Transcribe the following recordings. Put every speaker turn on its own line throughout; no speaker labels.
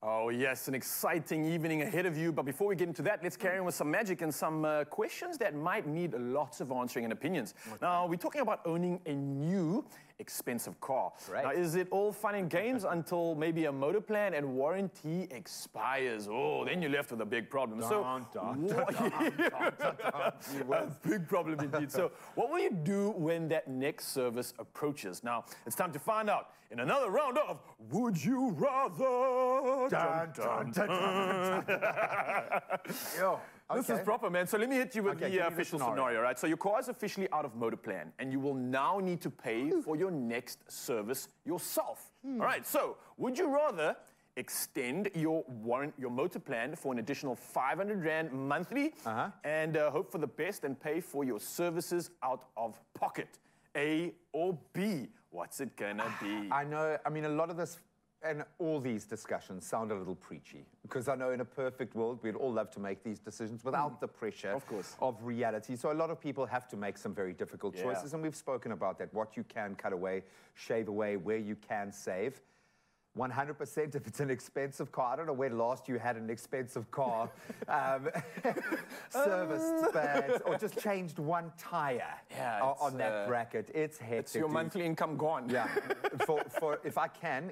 Oh yes, an exciting evening ahead of you. But before we get into that, let's carry on with some magic and some questions that might need lots of answering and opinions. Okay. Now, we're talking about owning a new expensive car. Right. Now, is it all fun and games until maybe a motor plan and warranty expires? Oh, then you're left with a big problem. A big problem indeed. So what will you do when that next service approaches? Now, it's time to find out in another round of Would You Rather? Dun, dun, dun, dun, dun. Yo. This is proper, man. So let me hit you with the official scenario, right? So your car is officially out of motor plan, and you will now need to pay for your next service yourself. All right, so would you rather extend your motor plan for an additional 500 Rand monthly and hope for the best and pay for your services out of pocket? A or B? What's it gonna be?
I know, I mean, a lot of this and all these discussions sound a little preachy, because I know in a perfect world, we'd all love to make these decisions without the pressure of reality. So a lot of people have to make some very difficult choices, and we've spoken about that, what you can cut away, shave away, where you can save. 100% if it's an expensive car. I don't know when last you had an expensive car serviced, or just changed one tire on that bracket. It's hectic.
It's your monthly income gone.
Yeah.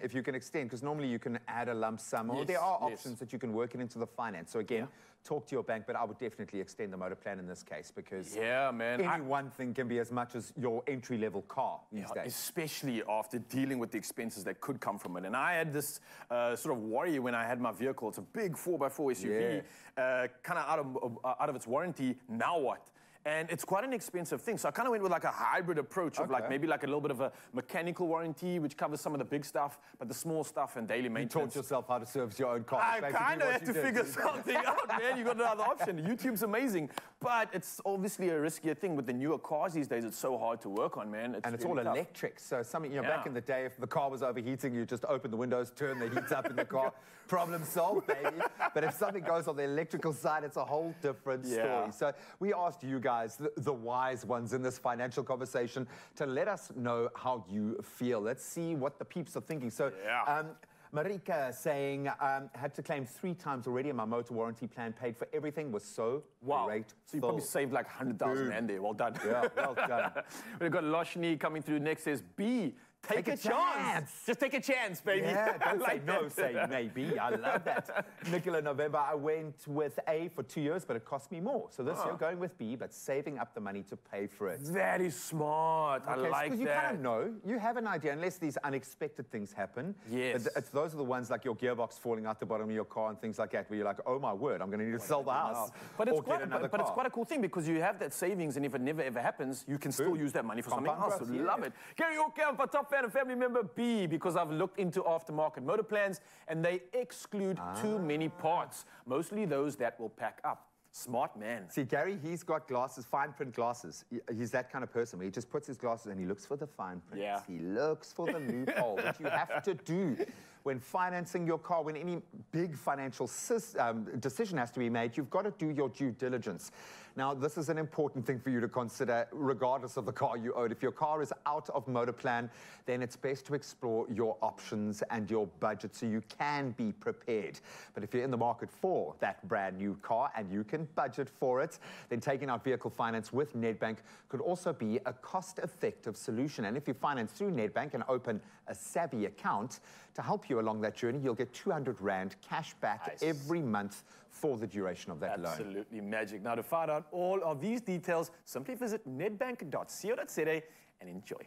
If you can extend, because normally you can add a lump sum, or there are options that you can work it into the finance. So again, talk to your bank, but I would definitely extend the motor plan in this case, because any one thing can be as much as your entry-level car these days.
Especially after dealing with the expenses that could come from it. And I had this sort of worry when I had my vehicle. It's a big 4x4 SUV, kind of out of its warranty. Now what? And it's quite an expensive thing. So I kind of went with like a hybrid approach of like maybe like a little bit of a mechanical warranty, which covers some of the big stuff, but the small stuff and daily maintenance.
You taught yourself how to service your own car.
I kind of had to figure something out, man. You got another option. YouTube's amazing, but it's obviously a riskier thing with the newer cars these days. It's so hard to work on, man.
And it's all electric. So something, you know, back in the day, if the car was overheating, you just open the windows, turn the heat up in the car, problem solved, baby. But if something goes on the electrical side, it's a whole different story. So we asked you guys, the wise ones in this financial conversation, to let us know how you feel. Let's see what the peeps are thinking. So Marika saying, had to claim 3 times already, and my motor warranty plan paid for everything, was so great.
So you probably saved like 100,000 Rand there. Well done.
Yeah, well done.
We've got Loshni coming through next, says B. Take a chance. Just take a chance, baby.
Yeah, don't say no, say maybe. I love that. Nicola November, I went with A for 2 years, but it cost me more. So this year, going with B, but saving up the money to pay for it.
That is smart. I like that.
Because you kind of know, you have an idea, unless these unexpected things happen.
Yes.
Those are the ones like your gearbox falling out the bottom of your car and things like that, where you're like, oh my word, I'm going to need to sell the house.
But it's quite a cool thing, because you have that savings, and if it never ever happens, you can still use that money for something else. Love it. Gary Ocampo, top fan and family member. B, because I've looked into aftermarket motor plans and they exclude too many parts, mostly those that will pack up. Smart man.
See, Gary, he's got glasses, fine print glasses. He's that kind of person where he just puts his glasses and he looks for the fine print.
Yeah.
He looks for the loophole that you have to do when financing your car. When any big financial decision has to be made, you've got to do your due diligence. Now, this is an important thing for you to consider, regardless of the car you own. If your car is out of motor plan, then it's best to explore your options and your budget so you can be prepared. But if you're in the market for that brand new car and you can budget for it, then taking out vehicle finance with NEDBANK could also be a cost-effective solution. And if you finance through NEDBANK and open a savvy account to help you along that journey, you'll get 200 Rand cash back every month for the duration of that loan.
Absolutely magic. Now, to find out all of these details, simply visit nedbank.co.za and enjoy.